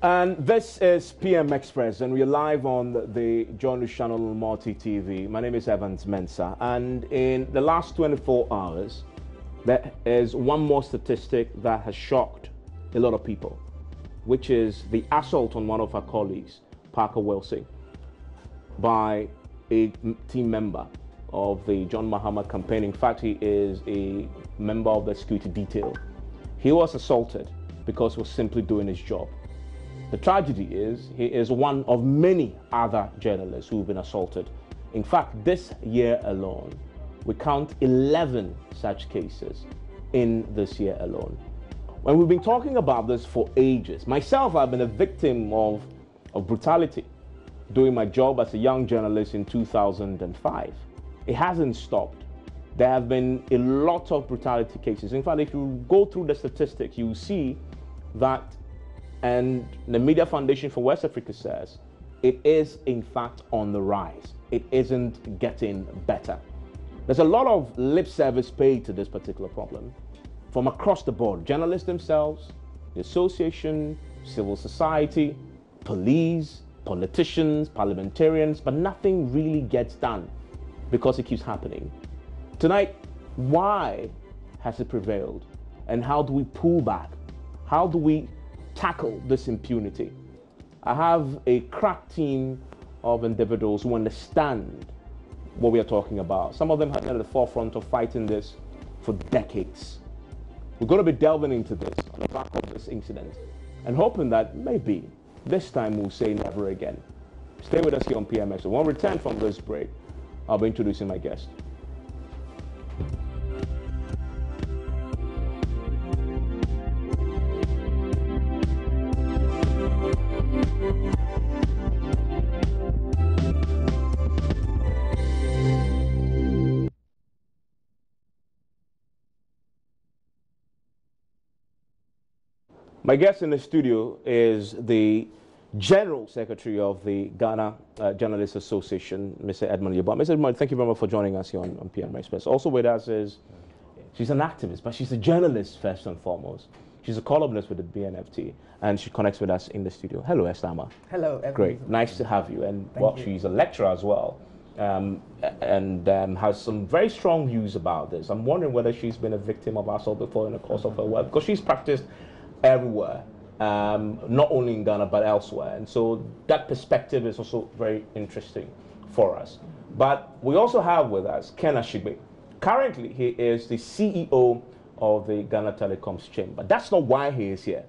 And this is PM Express, and we're live on the JoyNews channel on Multi TV. My name is Evans Mensah, and in the last 24 hours, there is one more statistic that has shocked a lot of people, which is the assault on one of our colleagues, Parker Wilson, by a team member of the John Mahama campaign. In fact, he is a member of the security detail. He was assaulted because he was simply doing his job. The tragedy is he is one of many other journalists who've been assaulted. In fact, this year alone, we count 11 such cases in this year alone. When we've been talking about this for ages, myself, I've been a victim of brutality doing my job as a young journalist in 2005. It hasn't stopped. There have been a lot of brutality cases. In fact, if you go through the statistics, you will see that, and the Media Foundation for West Africa says, it is in fact on the rise. It isn't getting better. There's a lot of lip service paid to this particular problem from across the board. Journalists themselves, the association, civil society, police, politicians, parliamentarians, but nothing really gets done because it keeps happening. Tonight, why has it prevailed? And how do we pull back? How do we tackle this impunity? I have a crack team of individuals who understand what we are talking about. Some of them have been at the forefront of fighting this for decades. We're going to be delving into this on the back of this incident and hoping that maybe this time we'll say never again. Stay with us here on PMX. When we return from this break, I'll be introducing my guest. My guest in the studio is the General Secretary of the Ghana Journalists Association, Mr. Edmund Yeboah. Mr. Edmund, thank you very much for joining us here on PM Express. Also with us is, she's an activist, but she's a journalist first and foremost. She's a columnist with the BNFT, and she connects with us in the studio. Hello, Esther. Hello, Edmund. Great, nice to have you. And she's a lecturer as well, and has some very strong views about this. I'm wondering whether she's been a victim of assault before in the course of her work, because she's practiced everywhere, not only in Ghana but elsewhere, and so that perspective is also very interesting for us. But we also have with us Ken Ashigbey. Currently, he is the CEO of the Ghana Telecoms Chamber. That's not why he is here.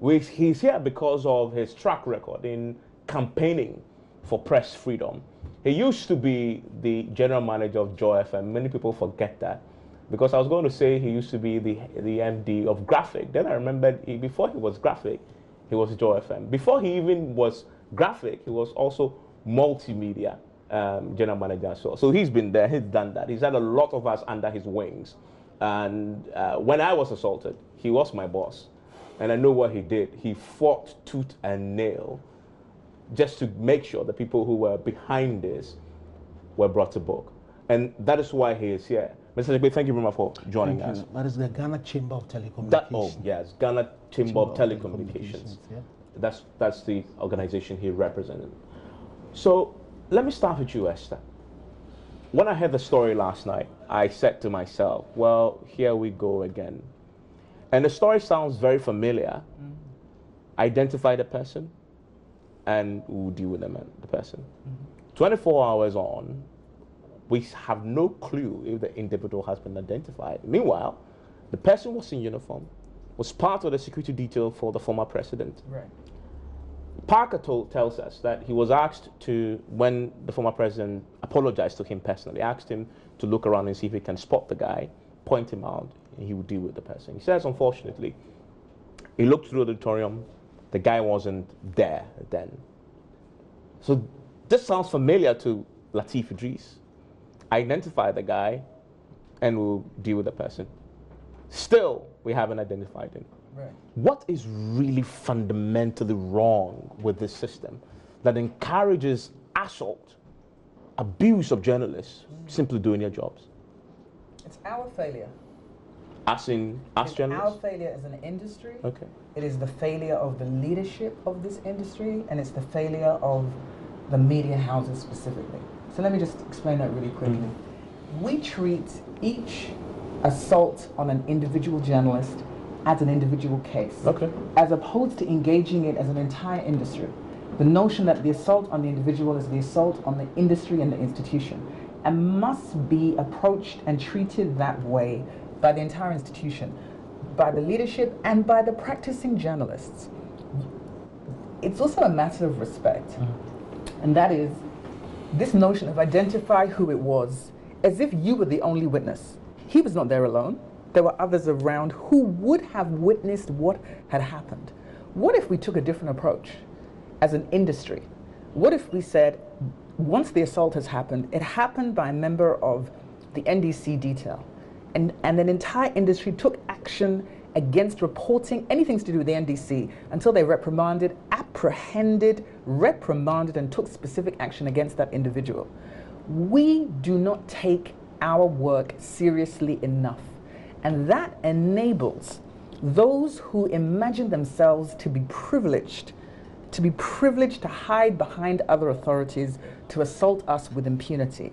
He's here because of his track record in campaigning for press freedom. He used to be the general manager of Joy FM. Many people forget that, because I was going to say he used to be the MD of Graphic. Then I remembered before he was Graphic, he was Joy FM. Before he even was Graphic, he was also multimedia general manager as well. So he's been there, he's done that. He's had a lot of us under his wings. And when I was assaulted, he was my boss. And I know what he did. He fought tooth and nail just to make sure the people who were behind this were brought to book. And that is why he is here. Mr. Ashigbey, thank you very much for joining us. That is the Ghana Chamber of Telecommunications. Yes, Ghana Chamber of Telecommunications. Yeah. That's the organization he represented. So let me start with you, Esther. When I heard the story last night, I said to myself, well, here we go again. And the story sounds very familiar. Identify the person, and we'll deal with the person. 24 hours on, we have no clue if the individual has been identified. Meanwhile, the person was in uniform, was part of the security detail for the former president. Right. Parker tells us that he was asked to, when the former president apologized to him personally, asked him to look around and see if he can spot the guy, point him out, and he would deal with the person. He says, unfortunately, he looked through the auditorium, the guy wasn't there then. So this sounds familiar to Lateef Idris. Identify the guy, and we'll deal with the person. Still, we haven't identified him. Right. What is really fundamentally wrong with this system that encourages assault, abuse of journalists simply doing their jobs? It's our failure. As journalists? Our failure as an industry. Okay. It is the failure of the leadership of this industry, and it's the failure of the media houses specifically. So let me just explain that really quickly. We treat each assault on an individual journalist as an individual case, as opposed to engaging it as an entire industry. The notion that the assault on the individual is the assault on the industry and the institution, and must be approached and treated that way by the entire institution, by the leadership, and by the practicing journalists. It's also a matter of respect, and that is this notion of identify who it was as if you were the only witness. He was not there alone. There were others around who would have witnessed what had happened. What if we took a different approach as an industry? What if we said, once the assault has happened, it happened by a member of the NDC detail, and an entire industry took action against reporting anything to do with the NDC until they reprimanded, apprehended, reprimanded, and took specific action against that individual. We do not take our work seriously enough, and that enables those who imagine themselves to be privileged to hide behind other authorities, to assault us with impunity.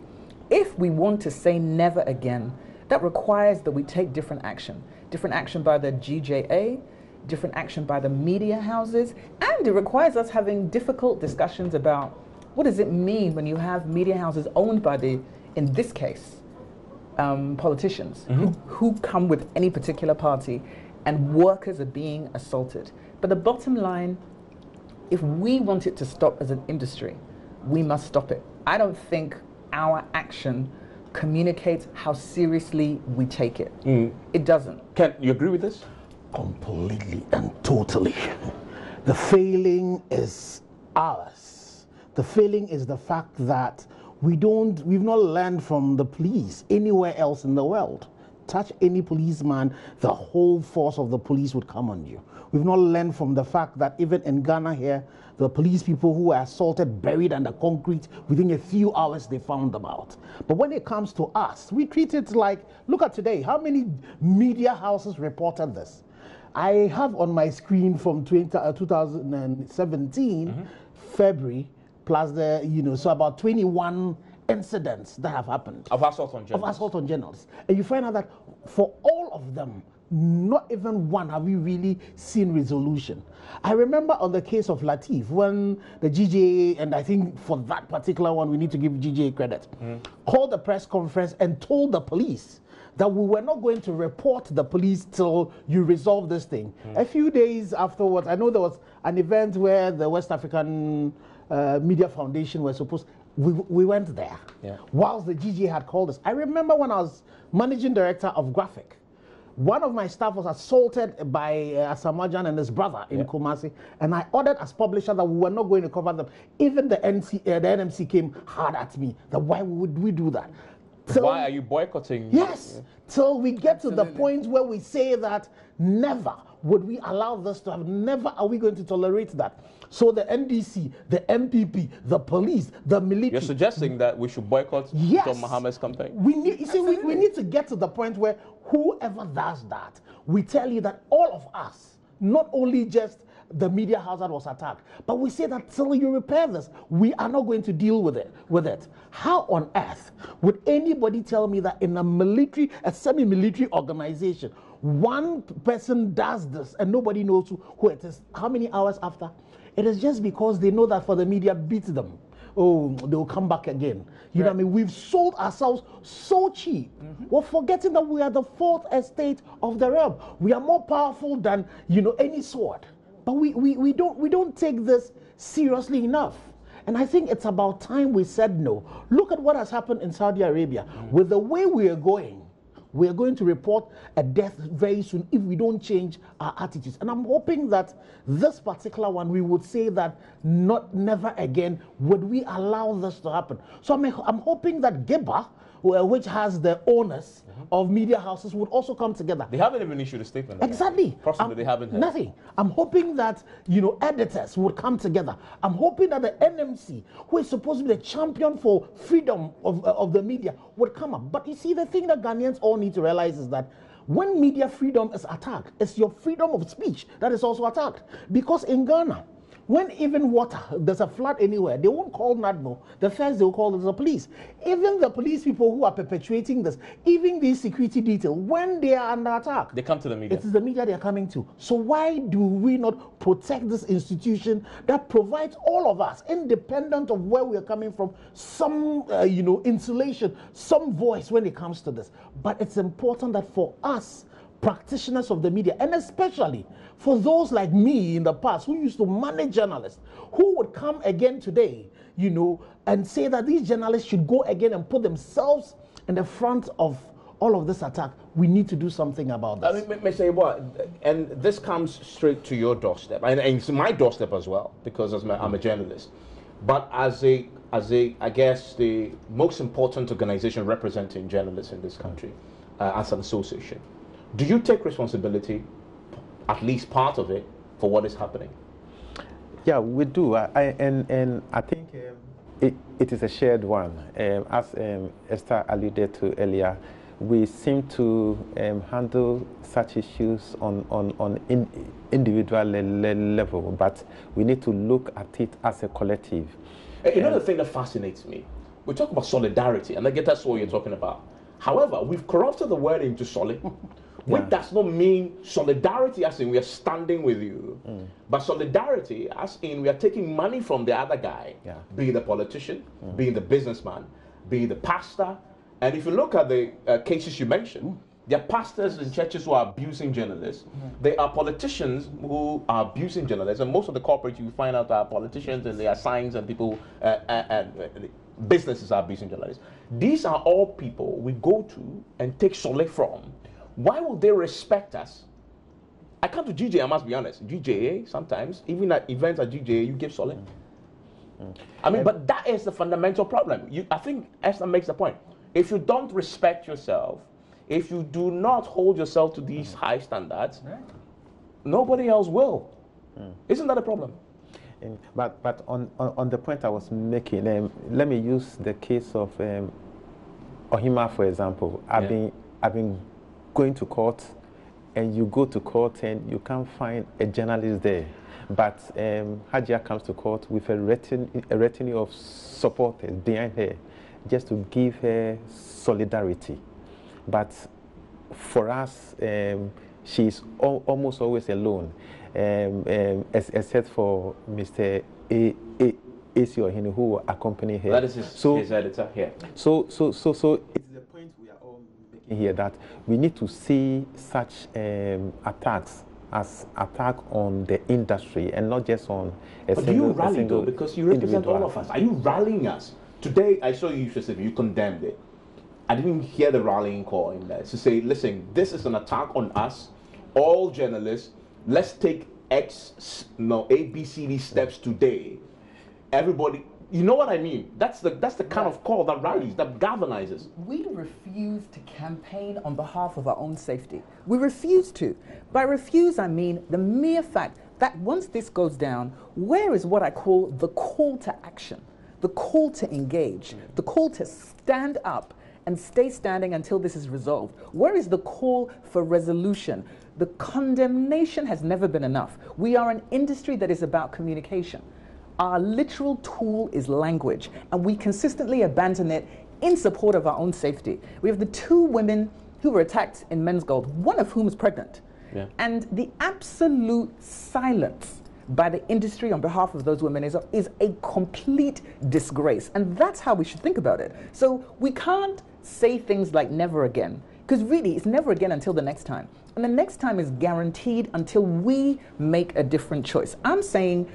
If we want to say never again, that requires that we take different action by the GJA, different action by the media houses, and it requires us having difficult discussions about what does it mean when you have media houses owned by the, in this case, politicians who come with any particular party, and workers are being assaulted. But the bottom line, if we want it to stop as an industry, we must stop it. I don't think our action communicates how seriously we take it. It doesn't. Can you agree with this? Completely and totally. The failing is ours. The failing is the fact that we've not learned from the police anywhere else in the world. Touch any policeman, the whole force of the police would come on you. We've not learned from the fact that even in Ghana here, the police people who were assaulted, buried under concrete, within a few hours they found them out. But when it comes to us, we treat it like, look at today, how many media houses reported this? I have on my screen from 2017, February, plus the, so about 21 incidents that have happened. Of assault on journalists. Of assault on journalists. And you find out that for all of them, not even one have we really seen resolution. I remember on the case of Latif, when the GJA, and I think for that particular one, we need to give GJA credit, called a press conference and told the police that we were not going to report the police till you resolve this thing. A few days afterwards, I know there was an event where the West African Media Foundation were supposed, we went there, whilst the GJA had called us. I remember when I was managing director of Graphic, one of my staff was assaulted by Asamajan and his brother in Kumasi, and I ordered as publisher that we were not going to cover them. Even the NMC came hard at me, that why would we do that? Why are you boycotting? Yes, till we get to the point where we say that never would we allow this to happen, never are we going to tolerate that. So the NDC, the MPP, the police, the military. You're suggesting that we should boycott John Mohammed's campaign? We need, you see, we need to get to the point where whoever does that, we tell you that all of us, not only just the media house that was attacked, but we say that till you repair this, we are not going to deal with it. How on earth would anybody tell me that in a semi-military organization, one person does this and nobody knows who it is? How many hours after? It is just because they know that for the media beats them. Oh, they will come back again. You know what I mean? We've sold ourselves so cheap. We're forgetting that we are the fourth estate of the realm. We are more powerful than, any sword. But we don't take this seriously enough. And I think it's about time we said no. Look at what has happened in Saudi Arabia. With the way we are going to report a death very soon if we don't change our attitudes. And I'm hoping that this particular one, we would say that never again would we allow this to happen. So I'm hoping that Giba, which has the owners of media houses, would also come together. They haven't even issued a statement. Exactly. Possibly they haven't. Nothing. I'm hoping that, editors would come together. I'm hoping that the NMC, who is supposed to be the champion for freedom of the media, would come up. But you see, the thing that Ghanaians all need to realize is that When media freedom is attacked, it's your freedom of speech that is also attacked. Because in Ghana, when even water, there's a flood anywhere, they won't call NADMO. The first they'll call is the police. Even the police people who are perpetuating this, even these security detail, when they are under attack, they come to the media. It is the media they are coming to. So why do we not protect this institution that provides all of us, independent of where we are coming from, some insulation, some voice when it comes to this? But it's important that for us, practitioners of the media, and especially for those like me in the past who used to manage journalists, who would come again today, and say that these journalists should go again and put themselves in the front of all of this attack. We need to do something about this. I mean, may say what, and this comes straight to your doorstep, and it's my doorstep as well, because I'm a journalist. But as I guess the most important organization representing journalists in this country, as an association, do you take responsibility, at least part of it, for what is happening? Yeah, we do. And I think it is a shared one. As Esther alluded to earlier, we seem to handle such issues on individual level, but we need to look at it as a collective. Another thing that fascinates me, we talk about solidarity, and I get that's what you're talking about. However, we've corrupted the word into solid. Which does not mean solidarity as in we are standing with you, but solidarity as in we are taking money from the other guy, be the politician, be the businessman, be the pastor. And if you look at the cases you mentioned, there are pastors in churches who are abusing journalists. There are politicians who are abusing journalists, and most of the corporates you find out are politicians, and they are signs and people and businesses are abusing journalists. These are all people we go to and take solace from. Why would they respect us? I come to GJ, I must be honest. GJA, sometimes, even at events at GJA, you give solid. I mean, but that is the fundamental problem. I think Esther makes the point. If you don't respect yourself, if you do not hold yourself to these high standards, nobody else will. Isn't that a problem? But on the point I was making, let me use the case of Ohima, for example. I've been going to court, and you go to court and you can't find a journalist there. But Hajia comes to court with a retinue of supporters behind her, just to give her solidarity. But for us, she's almost always alone, except for Mr. A.C. Ohini, who accompany her. That is his editor here. So it's the point we are all making here, that we need to see such attacks as attack on the industry and not just on a but single. do you rally single though? Because you represent all of us. Are you rallying us? Today I saw you specifically, you condemned it. I didn't hear the rallying call in there to say, listen, this is an attack on us, all journalists. Let's take A, B, C, D steps today. Everybody, you know what I mean? That's the kind of call that rallies, that galvanizes. We refuse to campaign on behalf of our own safety. We refuse to. By refuse, I mean the mere fact that once this goes down, where is what I call the call to action, the call to engage, the call to stand up and stay standing until this is resolved? Where is the call for resolution? The condemnation has never been enough. We are an industry that is about communication. Our literal tool is language, and we consistently abandon it in support of our own safety. We have the 2 women who were attacked in Men's Gold, one of whom is pregnant. Yeah. And the absolute silence by the industry on behalf of those women is a complete disgrace. And that's how we should think about it. So we can't say things like never again, because really it's never again until the next time. And the next time is guaranteed until we make a different choice. I'm saying,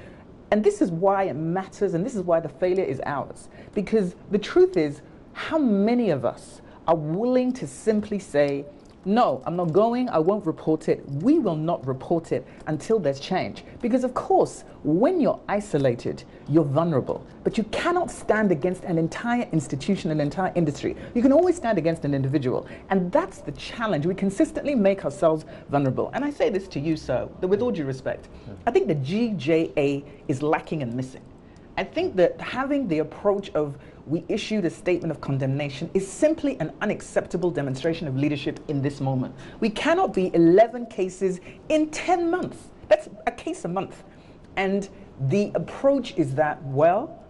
and this is why it matters, and this is why the failure is ours, because the truth is, how many of us are willing to simply say, no, I'm not going, I won't report it. We will not report it until there's change. Because of course, when you're isolated, you're vulnerable. But you cannot stand against an entire institution, an entire industry. You can always stand against an individual. And that's the challenge. We consistently make ourselves vulnerable. And I say this to you, sir, with all due respect. I think the GJA is lacking and missing. I think that having the approach of we issued a statement of condemnation is simply an unacceptable demonstration of leadership in this moment. We cannot be 11 cases in 10 months. That's a case a month. And the approach is that, well,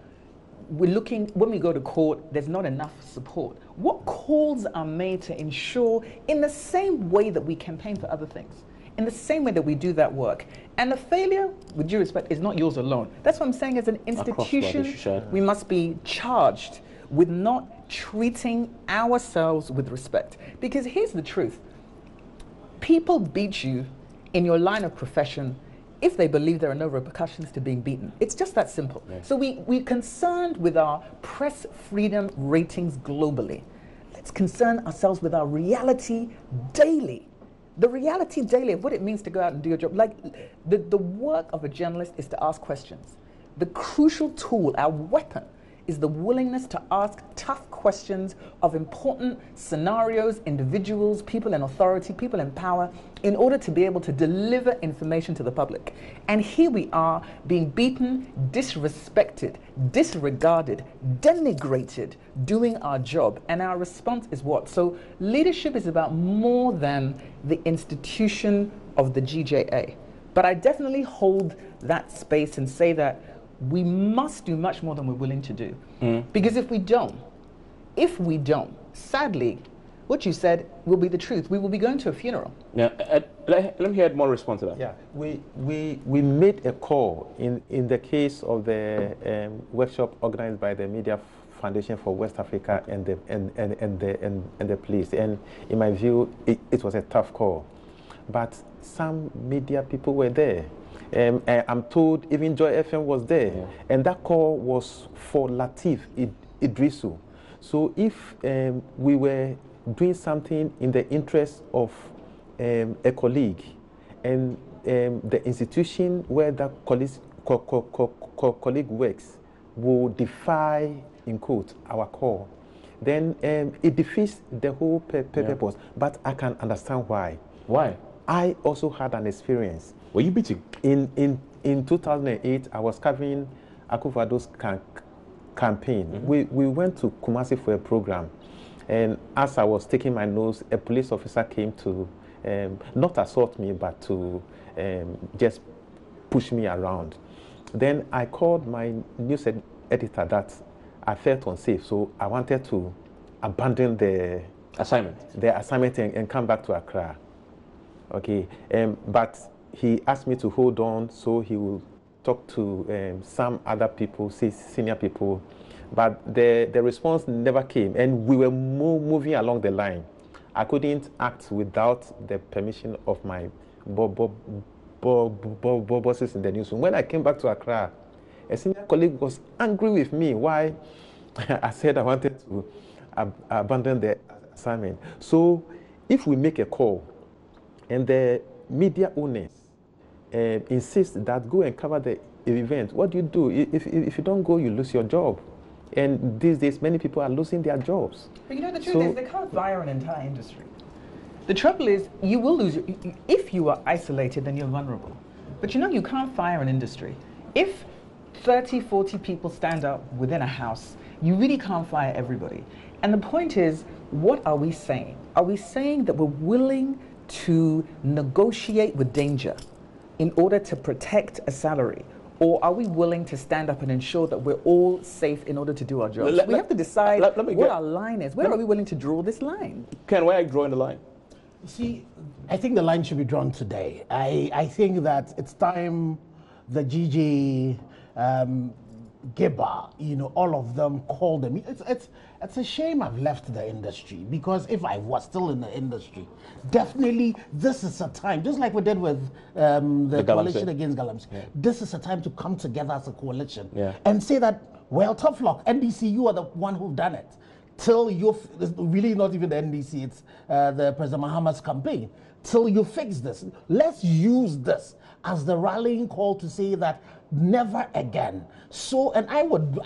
we're looking, when we go to court, there's not enough support. What calls are made to ensure, in the same way that we campaign for other things, in the same way that we do that work? And the failure, with due respect, is not yours alone. That's what I'm saying. As an institution, we must be charged with not treating ourselves with respect. Because here's the truth. People beat you in your line of profession if they believe there are no repercussions to being beaten. It's just that simple. Yeah. So we're concerned with our press freedom ratings globally. Let's concern ourselves with our reality daily. The reality daily of what it means to go out and do your job. Like, the work of a journalist is to ask questions. The crucial tool, our weapon, is the willingness to ask tough questions of important scenarios, individuals, people in authority, people in power, in order to be able to deliver information to the public. And here we are being beaten, disrespected, disregarded, denigrated, doing our job. And our response is what? So leadership is about more than the institution of the GJA. But I definitely hold that space and say that we must do much more than we're willing to do. Because if we don't, sadly, what you said will be the truth. We will be going to a funeral. Yeah, let me hear more response to that. Yeah, we made a call in the case of the workshop organized by the Media Foundation for West Africa and the police. And in my view, it was a tough call. But some media people were there. I'm told even Joy FM was there, yeah. And that call was for Lateef Idrisu. So if we were doing something in the interest of a colleague, and the institution where that colleague works will defy, in quote, our call, then it defeats the whole purpose. But I can understand why. Why? I also had an experience. Were you beating? In 2008, I was covering Akufo-Addo's campaign. Mm-hmm. We went to Kumasi for a program, and as I was taking my notes, a police officer came to not assault me, but to just push me around. Then I called my news editor that I felt unsafe, so I wanted to abandon the assignment and come back to Accra. Okay, but he asked me to hold on, so he will talk to some other people, senior people, but the response never came, and we were moving along the line. I couldn't act without the permission of my bosses in the newsroom. When I came back to Accra, a senior colleague was angry with me. Why? I said I wanted to abandon the assignment. So if we make a call, and the media owners insist that go and cover the event, what do you do? If you don't go, you lose your job. And these days, many people are losing their jobs. But you know, the truth is, they can't fire an entire industry. The trouble is, you will lose. If you are isolated, then you're vulnerable. But you know, you can't fire an industry. If 30, 40 people stand up within a house, you really can't fire everybody. And the point is, what are we saying? Are we saying that we're willing to negotiate with danger in order to protect a salary? Or are we willing to stand up and ensure that we're all safe in order to do our jobs? We have to decide what our line is. Where are we willing to draw this line? Ken, where are you drawing the line? See, I think the line should be drawn today. I think that it's time the GJ, Geba, you know, all of them called them. It's a shame I've left the industry, because if I was still in the industry, definitely this is a time, just like we did with the coalition against Galamsey. Yeah. This is a time to come together as a coalition and say that, well, tough luck, NDC, you are the one who've done it. Till it's really not even the NDC, it's the President Muhammad's campaign. Till you fix this, let's use this as the rallying call to say that never again. So, and I would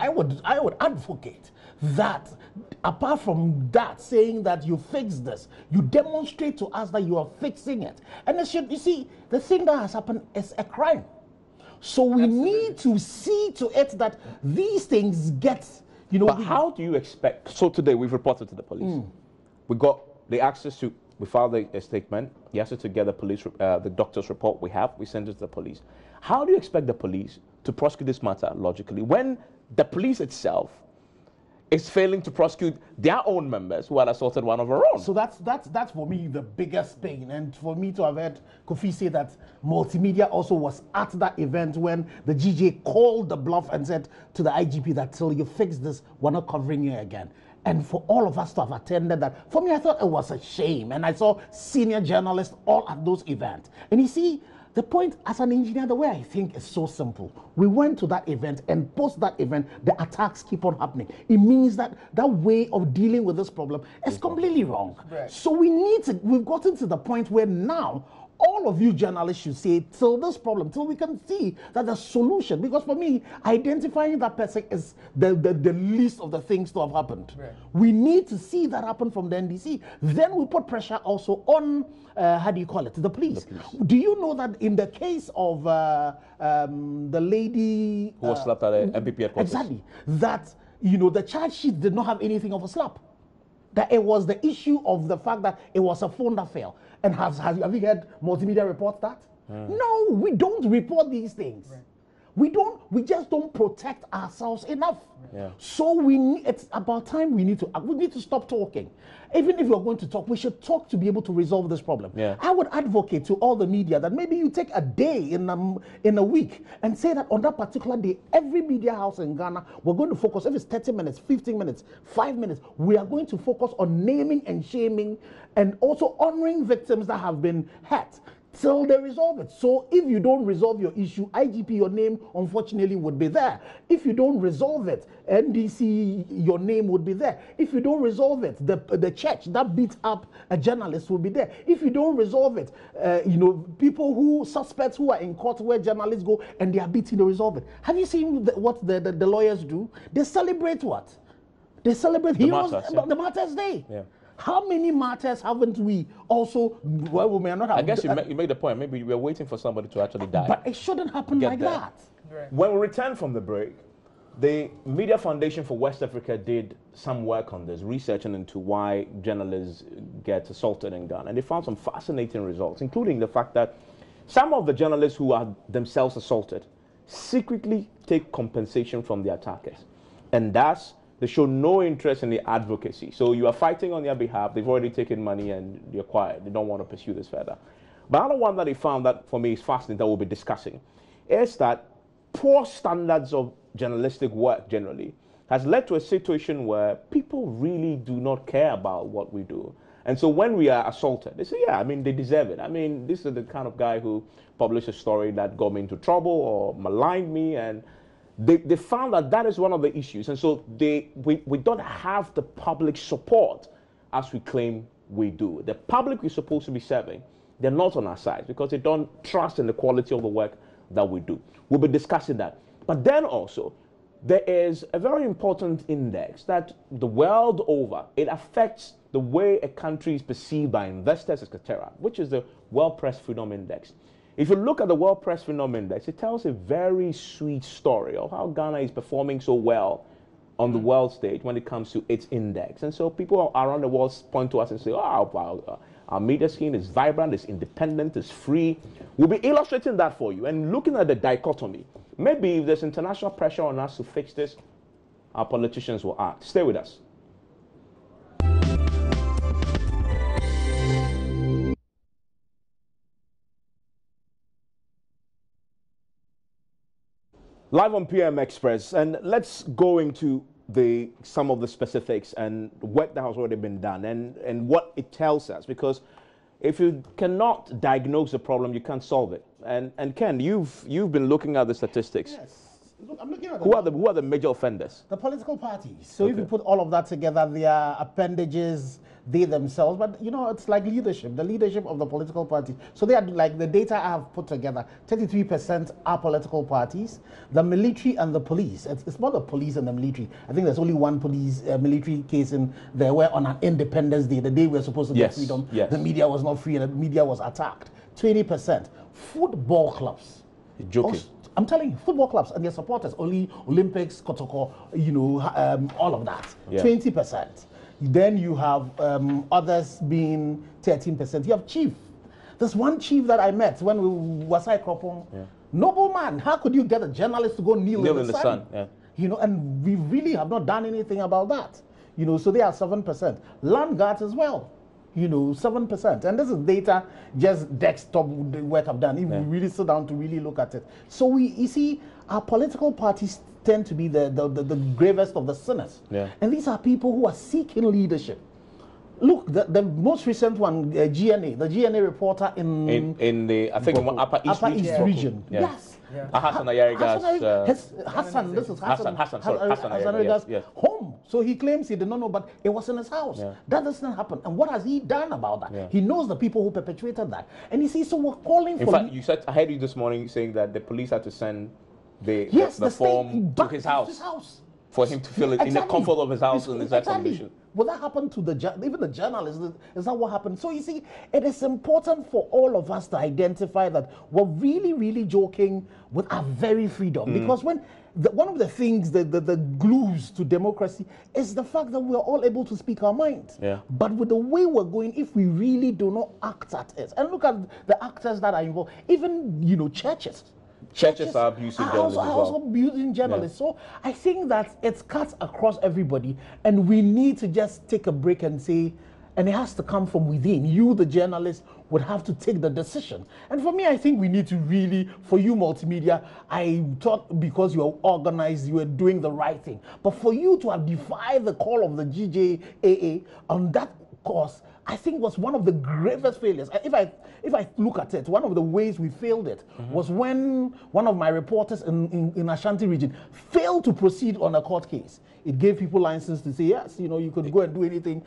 advocate that, apart from that, saying that you fix this, you demonstrate to us that you are fixing it. And it should, you see, the thing that has happened is a crime. So we need to see to it that these things get, You know, but how do you expect? So today we've reported to the police. We got the access to. We filed a statement. He asked us to get the doctor's report. We sent it to the police. How do you expect the police to prosecute this matter logically when the police itself is failing to prosecute their own members who had assaulted one of our own? So that's for me the biggest pain, and for me to have heard Kofi say that multimedia also was at that event when the GJ called the bluff and said to the IGP that till you fix this, we're not covering you again. And for all of us to have attended that, for me, I thought it was a shame. And I saw senior journalists all at those events. And you see, the point as an engineer, the way I think is so simple. We went to that event, and post that event, the attacks keep on happening. It means that that way of dealing with this problem is completely wrong. Right. So we've gotten to the point where now, all of you journalists should say, till this problem, till we can see that the solution, because for me, identifying that person is the least of the things to have happened. Right. We need to see that happen from the NDC. Then we put pressure also on, the police. Do you know that in the case of the lady... who was slapped at MPP headquarters? Exactly. That, the charge sheet did not have anything of a slap. That it was the issue of the fact that it was a phone that fell. And have you heard multimedia report that? No, we don't report these things. Right. We just don't protect ourselves enough. Yeah. So it's about time we need to stop talking. Even if we're going to talk, we should talk to be able to resolve this problem. Yeah. I would advocate to all the media that maybe you take a day in a week and say that on that particular day, every media house in Ghana, we're going to focus, if it's 30 minutes, 15 minutes, 5 minutes, we are going to focus on naming and shaming and also honoring victims that have been hurt till they resolve it. So if you don't resolve your issue, IGP, your name unfortunately would be there. If you don't resolve it, NDC, your name would be there. If you don't resolve it, the church that beat up a journalist will be there. If you don't resolve it, suspects who are in court where journalists go and they are beating to resolve it. Have you seen what the lawyers do? They celebrate what? They celebrate the Martyrs' Day. Yeah. How many martyrs haven't we also? Well, we may not have. I guess you made the point. Maybe we're waiting for somebody to actually die. But it shouldn't happen like that. Right. When we return from the break, the Media Foundation for West Africa did some work on this, researching into why journalists get assaulted in Ghana. And they found some fascinating results, including the fact that some of the journalists who are themselves assaulted secretly take compensation from the attackers. And they show no interest in the advocacy. So you are fighting on their behalf. They've already taken money and you're quiet. They don't want to pursue this further. But another one that they found that for me is fascinating that we'll be discussing is that poor standards of journalistic work generally has led to a situation where people really do not care about what we do. And so when we are assaulted, they say, yeah, they deserve it. This is the kind of guy who published a story that got me into trouble or maligned me, and they found that is one of the issues. And so we don't have the public support as we claim we do. The public we're supposed to be serving, they're not on our side because they don't trust in the quality of the work that we do. We'll be discussing that. But then also, there is a very important index that the world over, it affects the way a country is perceived by investors, etc., which is the World Press Freedom Index. If you look at the World Press Freedom Index, it tells a very sweet story of how Ghana is performing so well on the world stage when it comes to its index. And so people around the world point to us and say, our media scene is vibrant, it's independent, it's free. We'll be illustrating that for you and looking at the dichotomy. Maybe if there's international pressure on us to fix this, our politicians will act. Stay with us. Live on PM Express, and let's go into some of the specifics and work that has already been done and what it tells us, because if you cannot diagnose the problem, you can't solve it. And Ken, you've been looking at the statistics. Yes. Look, I'm looking at who are the major offenders? The political parties. So if you put all of that together, their appendages, they themselves, but it's like leadership, the leadership of the political party. So they are like the data I have put together, 33% are political parties. The military and the police, it's more the police and the military. I think there's only one military case in there where on an Independence Day, the day we were supposed to get freedom, the media was not free and the media was attacked. 20%. Football clubs. You're joking. I'm telling you, football clubs and their supporters, only Olympics, Kotoko, all of that, 20%. Then you have others being 13%. You have chief. There's one chief that I met when we was at Kropong. Nobleman, how could you get a journalist to go kneel in the sun? And we really have not done anything about that. So they are 7%. Land guards as well. 7%. And this is data, just desktop work I've done. If we really sit down to really look at it. So you see, our political parties tend to be the gravest of the sinners. And these are people who are seeking leadership. Look, the most recent one, the GNA reporter in the, I think, Upper East region. Yes. Hassan Ayariga's home. So he claims he did not know, but it was in his house. That doesn't happen. And what has he done about that? He knows the people who perpetuated that. And you see, so we're calling for... In fact, you said, I heard you this morning saying that the police had to send the form to his house. For him to fill it in the comfort of his house in his accommodation. Well, that happened to even the journalists. Is that what happened? So you see, it is important for all of us to identify that we're really, really joking with our very freedom. Because when one of the things, the glues to democracy is the fact that we're all able to speak our minds. But with the way we're going, if we really do not act at it, and look at the actors that are involved, even churches. Churches are abusing journalists as well. Also abusing journalists. So I think that it's cuts across everybody, and we need to just take a break and say, and it has to come from within. You, the journalist, would have to take the decision. And for me, I think we need to really, for you, multimedia, I thought because you are organized, you are doing the right thing. But for you to have defied the call of the GJAA on that course, I think was one of the gravest failures. If I look at it, one of the ways we failed it was when one of my reporters in Ashanti region failed to proceed on a court case. It gave people license to say, yes, you could go and do anything.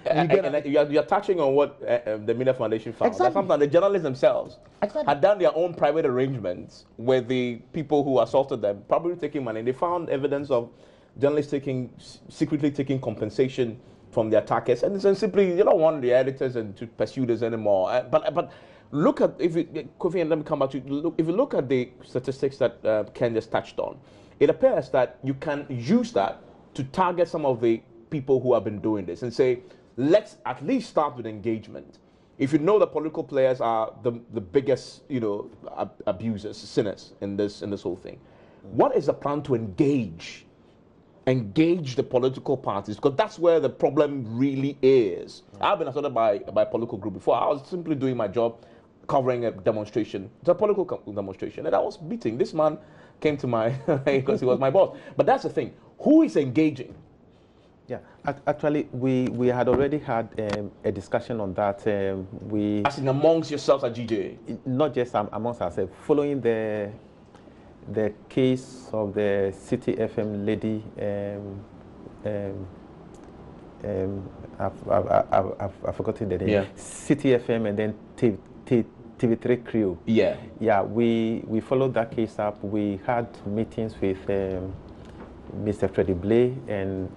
You're touching on what the Media Foundation found. Exactly. Sometimes the journalists themselves had done their own private arrangements with the people who assaulted them, probably taking money. They found evidence of journalists secretly taking compensation from the attackers, and simply you don't want the editors and to pursue this anymore. But look at Kofi, and let me come back to you. If you look at the statistics that Ken just touched on, it appears that you can use that to target some of the people who have been doing this and say, let's at least start with engagement. If you know the political players are the biggest abusers, sinners in this whole thing, what is the plan to engage the political parties, because that's where the problem really is. I've been assaulted by a political group before. I was simply doing my job, covering a demonstration. It's a political demonstration, and I was beating. This man came to my, because he was my boss. But that's the thing. Who is engaging? Yeah, actually, we had already had a discussion on that. As in amongst yourselves at GJ? Not just amongst ourselves. Following the case of the City FM lady, I've forgotten the name. City FM and then TV3 crew. Yeah. We followed that case up. We had meetings with Mr. Freddie Blay and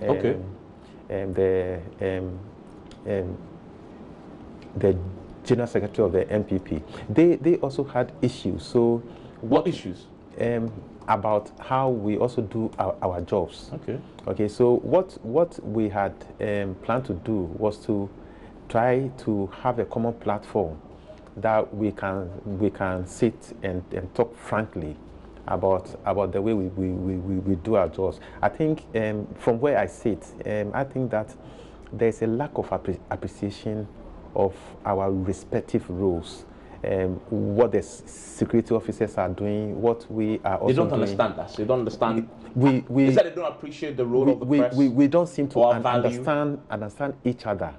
the General Secretary of the MPP. They also had issues. So what issues? About how we also do our jobs. Okay. So what we had planned to do was to try to have a common platform that we can sit and talk frankly about the way we do our jobs. I think from where I sit, I think that there's a lack of appreciation of our respective roles. What the security officers are doing, what we are also doing. They don't understand us. They don't understand. Is that they don't appreciate the role of the press? We don't seem to understand each other.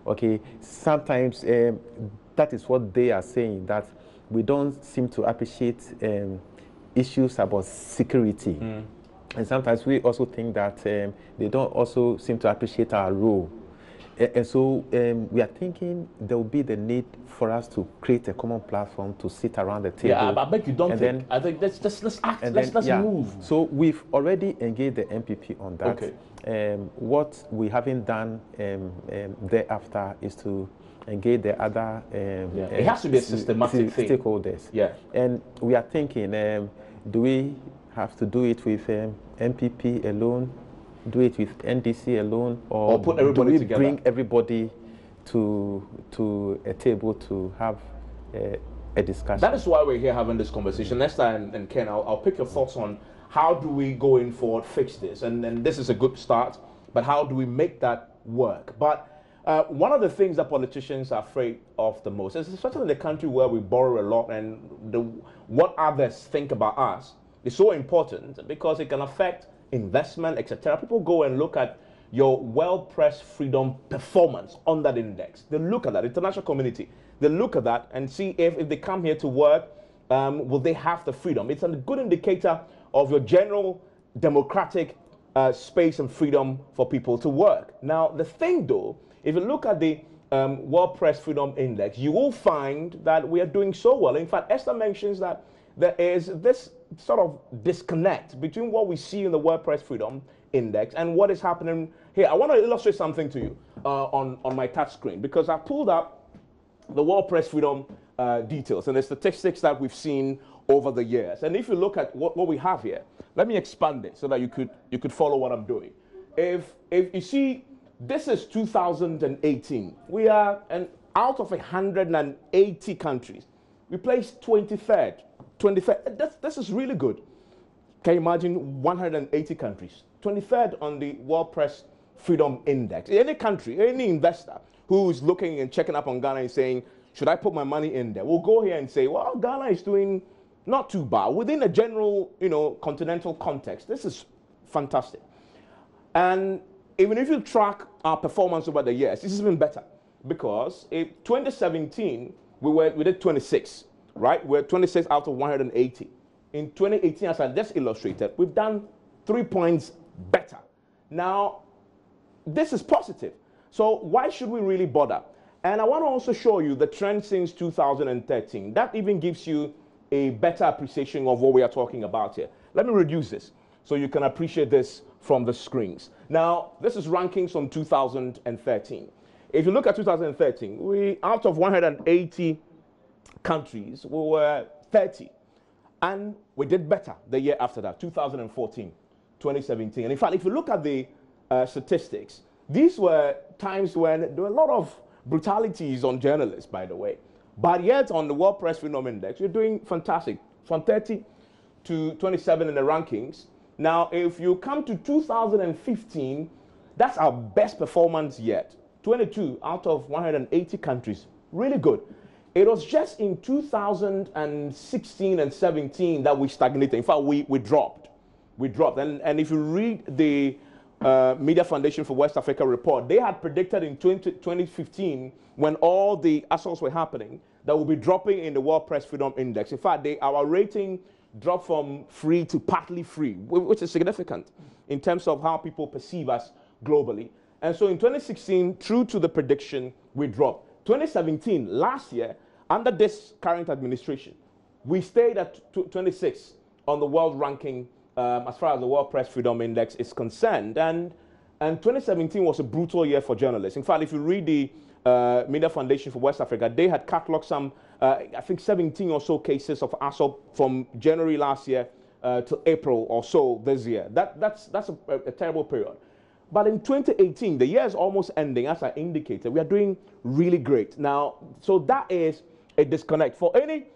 Okay. Sometimes that is what they are saying, that we don't seem to appreciate issues about security. And sometimes we also think that they don't also seem to appreciate our role. And so we are thinking there will be the need for us to create a common platform to sit around the table. Yeah, I beg you don't think. I think let's act. Let's move. So we've already engaged the MPP on that. What we haven't done thereafter is to engage the other it has to be a systematic thing. Stakeholders. Yeah. And we are thinking Do we have to do it with MPP alone, do it with NDC alone, or put everybody do we together? Bring everybody to a table to have a discussion? That is why we're here having this conversation. Esther and Ken, I'll pick your thoughts on how do we going forward fix this, and this is a good start, but how do we make that work? But one of the things that politicians are afraid of the most, especially in the country where we borrow a lot, and what others think about us is so important because it can affect investment, etc. People go and look at your well-pressed freedom performance on that index. They look at that, international community. They look at that and see if they come here to work, will they have the freedom? It's a good indicator of your general democratic space and freedom for people to work. Now, the thing though, if you look at the World Press Freedom Index, you will find that we are doing so well. In fact, Esther mentions that there is this sort of disconnect between what we see in the World Press Freedom Index and what is happening here. I want to illustrate something to you on my touch screen, because I pulled up the World Press Freedom details and the statistics that we've seen over the years. And if you look at what we have here, let me expand it so that you could follow what I'm doing. If you see, this is 2018. We are out of 180 countries. We placed 23rd. This is really good. Can you imagine 180 countries? 23rd on the World Press Freedom Index. Any country, any investor who is looking and checking up on Ghana and saying, should I put my money in there? We'll go here and say, well, Ghana is doing not too bad. Within a general, continental context, this is fantastic. And even if you track our performance over the years, this has been better. Because in 2017, we did 26, right? We're 26 out of 180. In 2018, as I just illustrated, we've done 3 points better. Now, this is positive. So why should we really bother? And I want to also show you the trend since 2013. That even gives you a better appreciation of what we are talking about here. Let me reduce this so you can appreciate this from the screens. Now, this is rankings from 2013. If you look at 2013, we, out of 180 countries, we were 30. And we did better the year after that, 2014, 2017. And in fact, if you look at the statistics, these were times when there were a lot of brutalities on journalists, by the way. But yet, on the World Press Freedom Index, you're doing fantastic. From 30 to 27 in the rankings. Now, if you come to 2015, that's our best performance yet. 22 out of 180 countries. Really good. It was just in 2016 and 17 that we stagnated. In fact, we dropped. We dropped. And if you read the Media Foundation for West Africa report, they had predicted in 2015, when all the assaults were happening, that we'll be dropping in the World Press Freedom Index. In fact, our rating dropped from free to partly free, which is significant in terms of how people perceive us globally. And so in 2016, true to the prediction, we dropped. 2017, last year, under this current administration, we stayed at 26 on the world ranking as far as the World Press Freedom Index is concerned. And 2017 was a brutal year for journalists. In fact, if you read the Media Foundation for West Africa, they had cataloged some, I think 17 or so cases of assault from January last year to April or so this year. That's a terrible period. But in 2018, the year is almost ending, as I indicated. We are doing really great. Now, so that is a disconnect. For any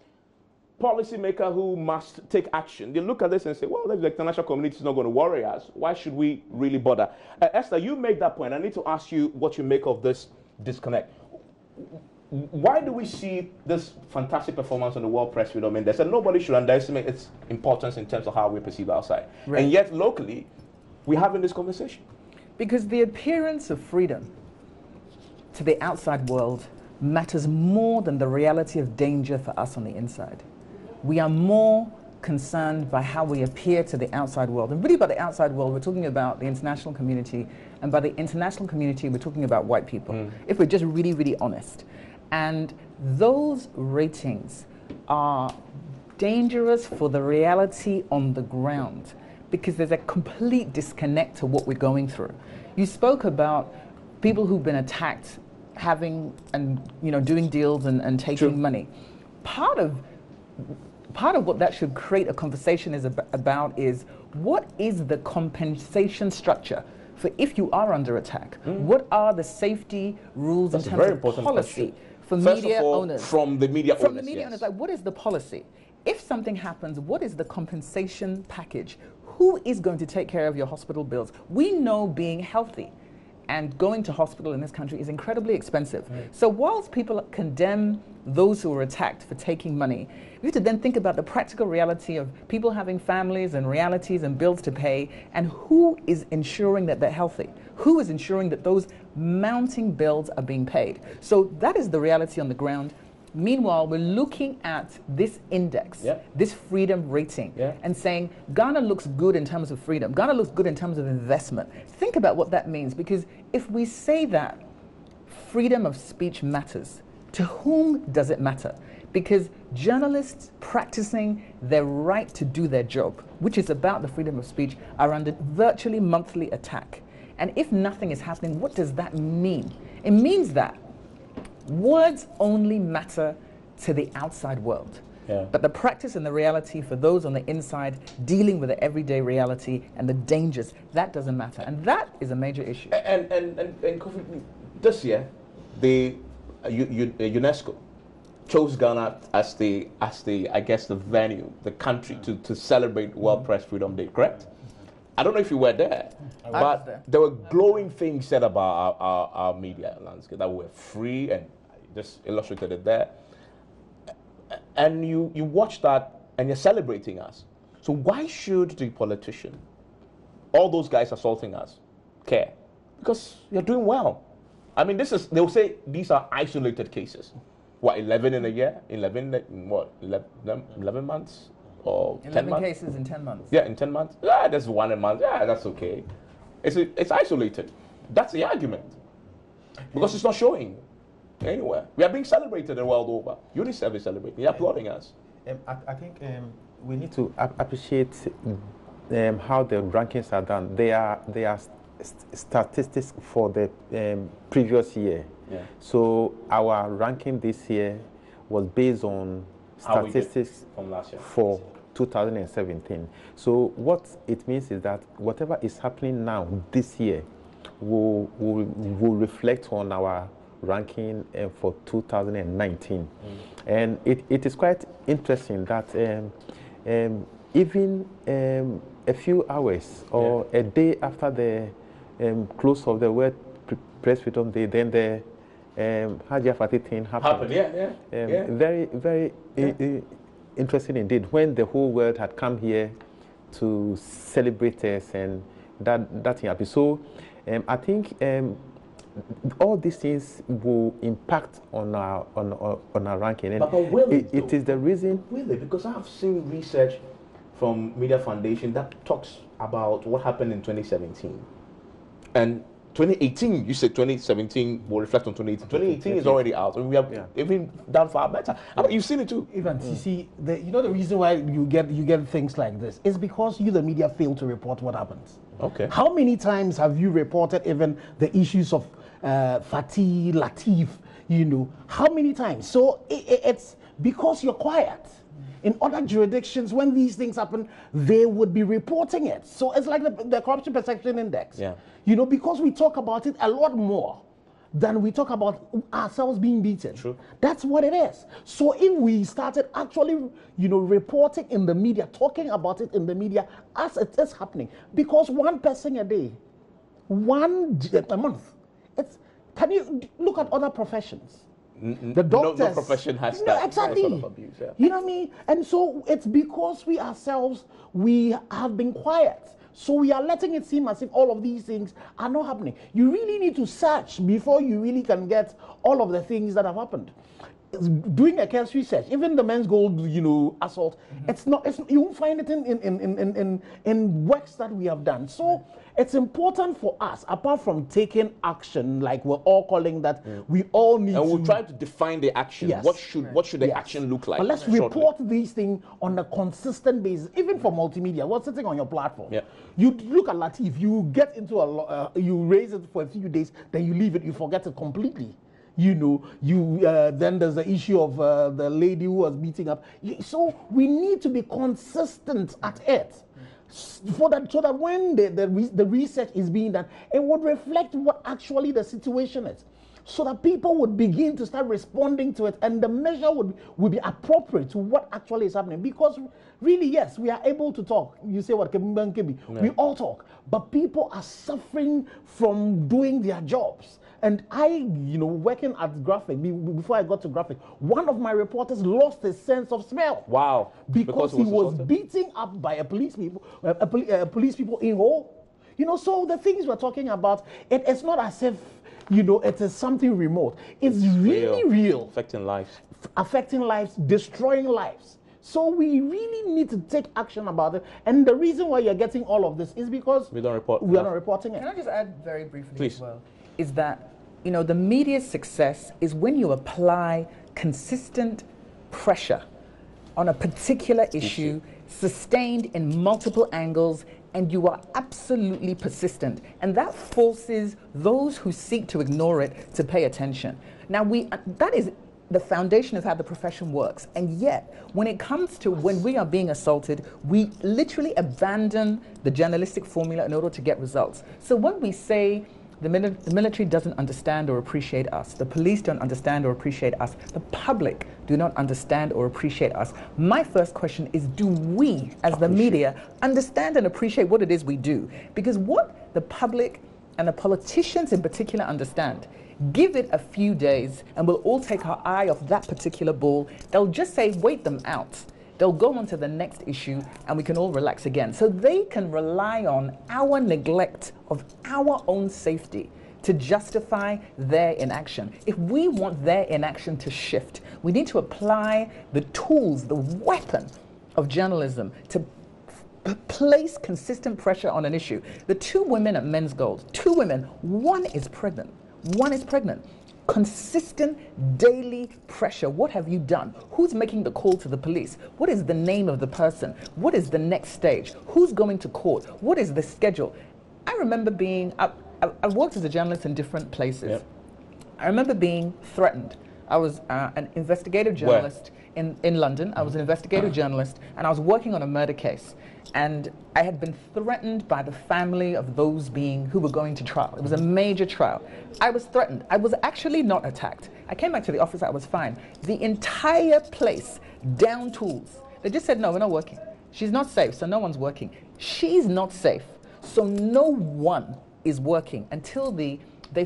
policymaker who must take action, they look at this and say, well, the international community is not going to worry us. Why should we really bother? Esther, you make that point. I need to ask you what you make of this disconnect. Why do we see this fantastic performance on the World Press Freedom Index? And nobody should underestimate its importance in terms of how we perceive outside. Right. And yet, locally, we're having this conversation. Because the appearance of freedom to the outside world matters more than the reality of danger for us on the inside. We are more concerned by how we appear to the outside world. And really by the outside world, we're talking about the international community. And by the international community, we're talking about white people, if we're just really, really honest. And those ratings are dangerous for the reality on the ground, because there's a complete disconnect to what we're going through. You spoke about people who've been attacked having and doing deals and taking money. Part of part of what that should create a conversation about is, what is the compensation structure for if you are under attack? What are the safety rules in terms of policy for media owners? From the media owners. From the media owners, like, what is the policy? If something happens, what is the compensation package? Who is going to take care of your hospital bills? We know being healthy and going to hospital in this country is incredibly expensive. So whilst people condemn those who are attacked for taking money, we have to then think about the practical reality of people having families and realities and bills to pay, and who is ensuring that they're healthy? Who is ensuring that those mounting bills are being paid? So that is the reality on the ground. Meanwhile, we're looking at this index, this freedom rating, and saying Ghana looks good in terms of freedom. Ghana looks good in terms of investment. Think about what that means, because if we say that freedom of speech matters, to whom does it matter? Because journalists practicing their right to do their job, which is about the freedom of speech, are under virtually monthly attack. And if nothing is happening, what does that mean? It means that words only matter to the outside world. But the practice and the reality for those on the inside dealing with the everyday reality and the dangers, that doesn't matter. And that is a major issue. And Kofi, this year, the UNESCO chose Ghana as the I guess the venue, the country to celebrate World Press Freedom Day, correct? I don't know if you were there, but there were glowing things said about our media landscape, that we were free, and just illustrated it there. And you watch that and you're celebrating us. So why should the politician, all those guys assaulting us, care? Because you're doing well. I mean, they'll say these are isolated cases. What, 11 in a year? 11 months? Or 10 months? 11 cases in 10 months. Yeah, in 10 months. Yeah, that's 1 a month. Yeah, that's okay. It's isolated. That's the argument. Because it's not showing anywhere. We are being celebrated the world over. UNICEF is celebrating. They're applauding us. I think we need to appreciate how the rankings are done. They are statistics for the previous year. So our ranking this year was based on statistics from last year for 2017. So what it means is that whatever is happening now this year will reflect on our ranking for 2019. And it is quite interesting that even a few hours or a day after the close of the World Press Freedom Day, then the Hajia Fatih thing happened. Very, very interesting indeed, when the whole world had come here to celebrate us, and that thing happened. So I think all these things will impact on our ranking, and it is the reason. Really, because I have seen research from Media Foundation that talks about what happened in 2017, and 2018. You said 2017 will reflect on 2018. 2018 is already out, and we have even done far better. I mean, you've seen it too. Even you see, the reason why you get things like this is because you, the media, fail to report what happens. Okay. How many times have you reported even the issues of Fatih, Latif? How many times? So it's because you're quiet. In other jurisdictions, when these things happen, they would be reporting it. So it's like the Corruption Perception Index. Because we talk about it a lot more than we talk about ourselves being beaten. True. That's what it is. So if we started actually, reporting in the media, talking about it in the media as it is happening, because one person a day, a month, can you look at other professions? The doctors, no profession has that exactly. sort of abuse. You know what I mean? And so it's because we ourselves, we have been quiet. So we are letting it seem as if all of these things are not happening. You really need to search before you really can get all of the things that have happened. Doing a case research, even the men's gold, assault, you won't find it in works that we have done. So it's important for us, apart from taking action, like we're all calling that, we all need to. And we'll try to define the action. Yes. What should the action look like? But let's report these things on a consistent basis, even for multimedia. What's sitting on your platform? You look at Latif, you get into you raise it for a few days, then you leave it, you forget it completely. you know, then there's the issue of the lady who was beating up. So we need to be consistent at it. So that when the research is being done, it would reflect what actually the situation is, so that people would begin to start responding to it, and the measure would be appropriate to what actually is happening. Because really, yes, we are able to talk. You say what we all talk, but people are suffering from doing their jobs. And I, working at Graphic, before I got to Graphic, one of my reporters lost his sense of smell. Wow. Because he was beaten up by police people in Ho. So the things we're talking about, it's not as if, it is something remote. It's really real. Affecting lives, destroying lives. So we really need to take action about it. And the reason why you're getting all of this is because we are not reporting it. Can I just add very briefly Please. as well? Is that, the media's success is when you apply consistent pressure on a particular issue, sustained in multiple angles, and you are absolutely persistent. And that forces those who seek to ignore it to pay attention. Now, that is the foundation of how the profession works. And yet, when it comes to when we are being assaulted, we literally abandon the journalistic formula in order to get results. So when we say the military doesn't understand or appreciate us, the police don't understand or appreciate us, the public do not understand or appreciate us, my first question is, do we, as the media, understand and appreciate what it is we do? Because what the public and the politicians in particular understand, give it a few days and we'll all take our eye off that particular ball. They'll just say, wait them out. They'll go on to the next issue and we can all relax again. So they can rely on our neglect of our own safety to justify their inaction. If we want their inaction to shift, we need to apply the tools, the weapon of journalism to place consistent pressure on an issue. The two women at Men's Gold, two women, one is pregnant. Consistent daily pressure. What have you done? Who's making the call to the police? What is the name of the person? What is the next stage? Who's going to court? What is the schedule? I remember I've worked as a journalist in different places. Yep. I remember being threatened. I was an investigative journalist in London. I was an investigative journalist, and I was working on a murder case. And I had been threatened by the family of those who were going to trial. It was a major trial. I was threatened. I was actually not attacked. I came back to the office, I was fine. The entire place, down tools. They just said, no, we're not working. She's not safe, so no one's working. She's not safe, so no one is working until they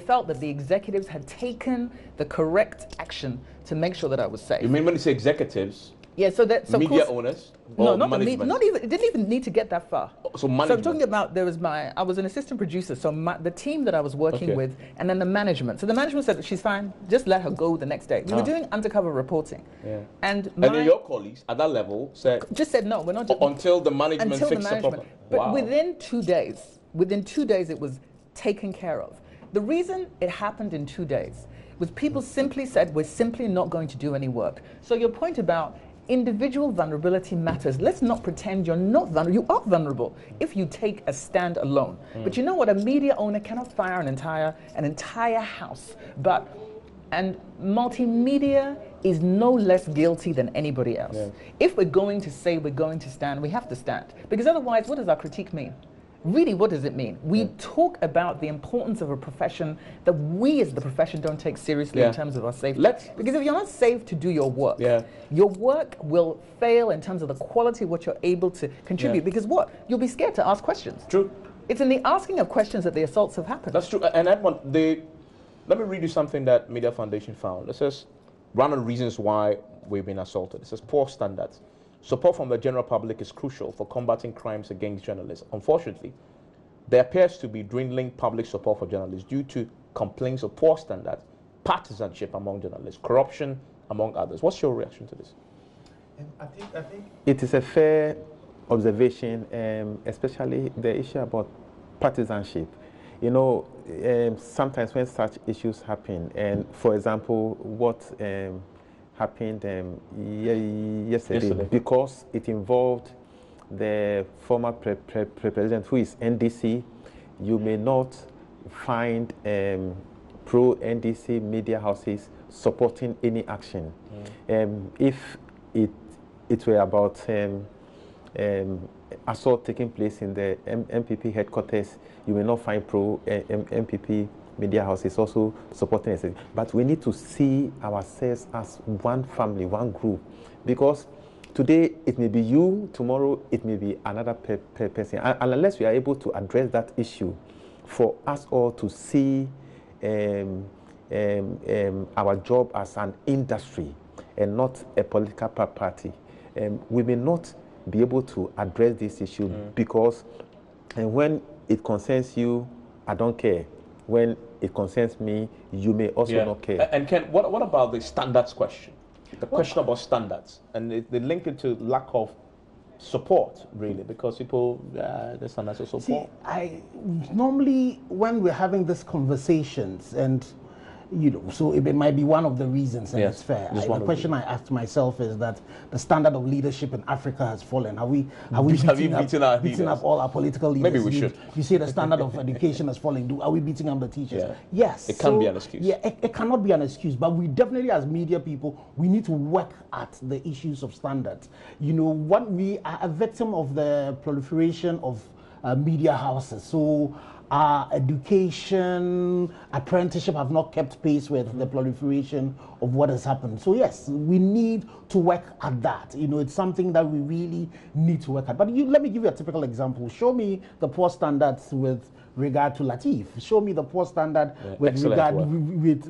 felt that the executives had taken the correct action to make sure that I was safe. You mean when you say executives? Yeah, so media owners? No, not management. Not even. It didn't even need to get that far. So management. So I'm talking about I was an assistant producer, so the team that I was working with, and then the management. So the management said she's fine, just let her go the next day. We were doing undercover reporting, and then your colleagues at that level said no, we're not. Until the management fixed the problem. But within 2 days, it was taken care of. The reason it happened in 2 days was people simply said, we're simply not going to do any work. So your point about individual vulnerability matters. Let's not pretend you're not vulnerable. You are vulnerable if you take a stand alone. But you know what? A media owner cannot fire an entire house. And multimedia is no less guilty than anybody else. Yeah. If we're going to say we're going to stand, we have to stand. Because otherwise, what does our critique mean? Really, what does it mean? We talk about the importance of a profession that we as the profession don't take seriously in terms of our safety. Because if you're not safe to do your work, your work will fail in terms of the quality of what you're able to contribute. Because you'll be scared to ask questions. True. It's in the asking of questions that the assaults have happened. That's true. And Edmond, let me read you something that Media Foundation found. It says, one of the reasons why we've been assaulted. It says, poor standards. Support from the general public is crucial for combating crimes against journalists. Unfortunately, there appears to be dwindling public support for journalists due to complaints of poor standards, partisanship among journalists, corruption, among others. What's your reaction to this? I think it is a fair observation, especially the issue about partisanship. Sometimes when such issues happen, and for example, what happened yesterday, because it involved the former president who is NDC, you may not find pro-NDC media houses supporting any action. If it were about assault taking place in the MPP headquarters, you will not find pro-MPP media houses also supporting us. But we need to see ourselves as one family, one group, because today it may be you, tomorrow it may be another person. And unless we are able to address that issue for us all to see our job as an industry and not a political party, we may not be able to address this issue because when it concerns you, I don't care. When it concerns me, you may also not care. And Ken, what about the standards question? The question about standards, and they link it to lack of support, really, because people, the standards are so poor. Normally, when we're having these conversations, and so it might be one of the reasons, and it's fair. The question I asked myself is that the standard of leadership in Africa has fallen. Have we beaten up all our political leaders? Maybe we should. You say the standard of education has fallen. Are we beating up the teachers? Yeah. Yes. It can't be an excuse. Yeah, it cannot be an excuse. But we definitely, as media people, we need to work at the issues of standards. What we are a victim of the proliferation of media houses. So our education, apprenticeship have not kept pace with the proliferation of what has happened. So yes, we need to work at that. It's something that we really need to work at. But let me give you a typical example. Show me the poor standards with regard to Latif. Show me the poor standard with regard with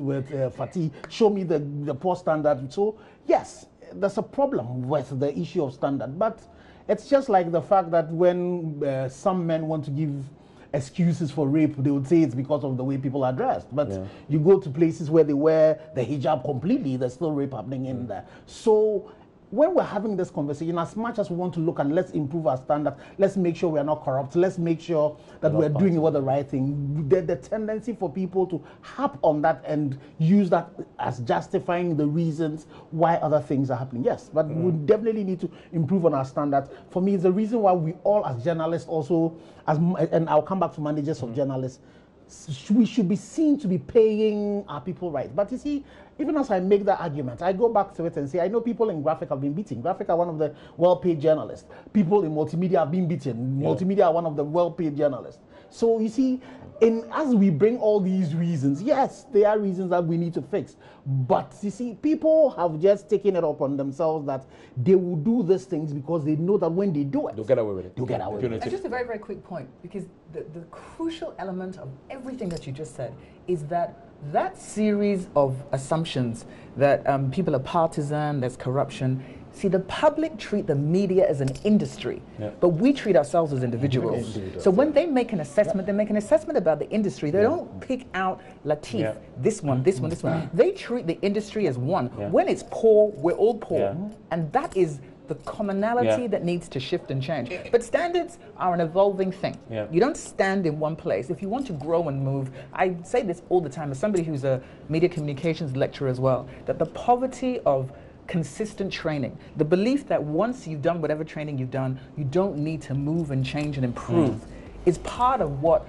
Fatih. Show me the poor standard. So yes, there's a problem with the issue of standard. But it's just like the fact that when some men want to give excuses for rape, they would say it's because of the way people are dressed. But you go to places where they wear the hijab completely, there's still rape happening in there. So when we're having this conversation, as much as we want to look and let's improve our standards, let's make sure we're not corrupt, let's make sure that we're doing the right thing. The tendency for people to harp on that and use that as justifying the reasons why other things are happening. Yes, but we definitely need to improve on our standards. For me, it's the reason why we all as journalists also, and I'll come back to managers of journalists, we should be seen to be paying our people right. But you see, even as I make that argument, I go back to it and say, I know people in graphic have been beaten. Graphic are one of the well-paid journalists. People in multimedia have been beaten. Multimedia are one of the well-paid journalists. So you see, as we bring all these reasons, yes, there are reasons that we need to fix. But you see, people have just taken it upon themselves that they will do these things because they know that when they do it, they'll get away with it. They'll get away with it. And just a very, very quick point, because the crucial element of everything that you just said is that series of assumptions that people are partisan, there's corruption. See, the public treat the media as an industry, but we treat ourselves as individuals. So when they make an assessment, they make an assessment about the industry. They don't pick out Latif, this one, this one, this one. They treat the industry as one. When it's poor, we're all poor. And that is the commonality that needs to shift and change. But standards are an evolving thing. You don't stand in one place. If you want to grow and move, I say this all the time as somebody who's a media communications lecturer as well, that the poverty of consistent training, the belief that once you've done whatever training you've done, you don't need to move and change and improve, is part of what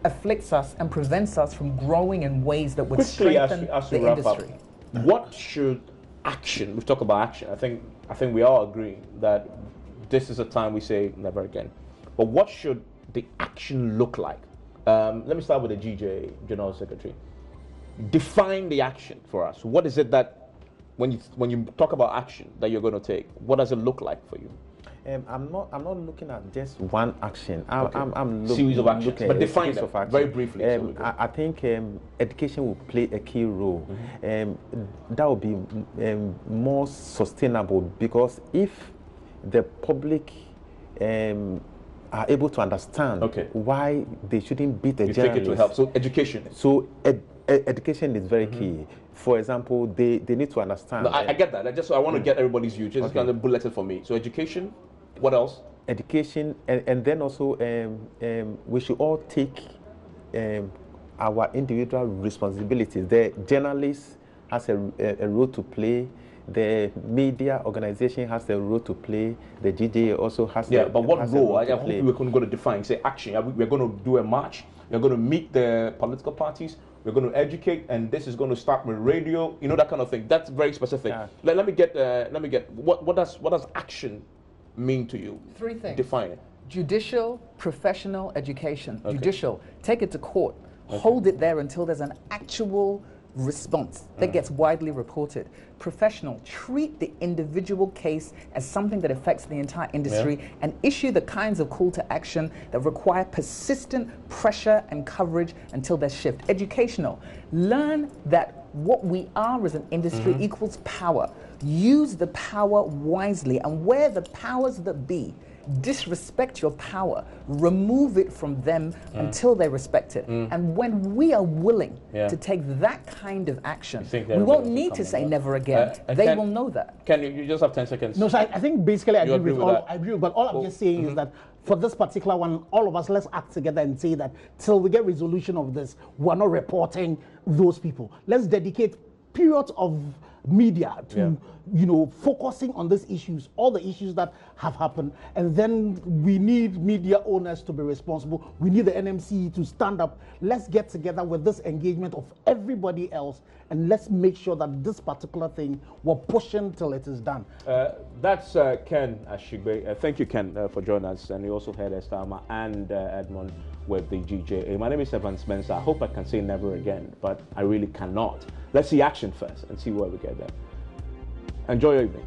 afflicts us and prevents us from growing in ways that would strengthen the industry. What should action, we've talked about action, I think we all agree that this is a time we say never again. But what should the action look like? Let me start with the GJ, General Secretary. Define the action for us. What is it that when you talk about action that you're going to take, what does it look like for you? I'm not looking at just one action. I'm series of actions, but define them very briefly. I think education will play a key role. That will be more sustainable, because if the public are able to understand why they shouldn't beat the journalist, take it to help. So education. So education is very key. For example, they need to understand. No, I get that. I want to get everybody's view. Just kind of bullet it for me. So education. What else? Education, and then also we should all take our individual responsibilities. The journalist has a role to play. The media organization has a role to play. The GJ also has but what role? I hope we're going to define. Say action. We're going to do a march. We're going to meet the political parties. we're going to educate, and this is going to start with radio, you know, that kind of thing. That's very specific. Yeah. Let me get what does action mean to you? 3 things. Define it. Judicial, professional, education. Okay. Judicial, take it to court. Hold it there until there's an actual response that gets widely reported. Professional, treat the individual case as something that affects the entire industry and issue the kinds of call to action that require persistent pressure and coverage until there's shift. Educational, learn that what we are as an industry equals power. Use the power wisely, and where the powers that be disrespect your power, remove it from them until they respect it. And when we are willing to take that kind of action, we won't need to say never again. They will know that. Can you just have 10 seconds? No, so I think basically I agree with all. that? I agree, but all I'm just saying is that for this particular one, all of us, let's act together and say that till we get resolution of this, we're not reporting those people. Let's dedicate periods of media to you know, focusing on these issues, all the issues that have happened, and then we need media owners to be responsible. We need the NMC to stand up. Let's get together with this engagement of everybody else, and let's make sure that this particular thing we're pushing till it is done. That's Ken Ashigbey. Thank you, Ken, for joining us, and you also heard Esther and Edmond with the GJA. My name is Evan Spencer. I hope I can say never again, but I really cannot. Let's see action first and see where we get there. Enjoy your evening.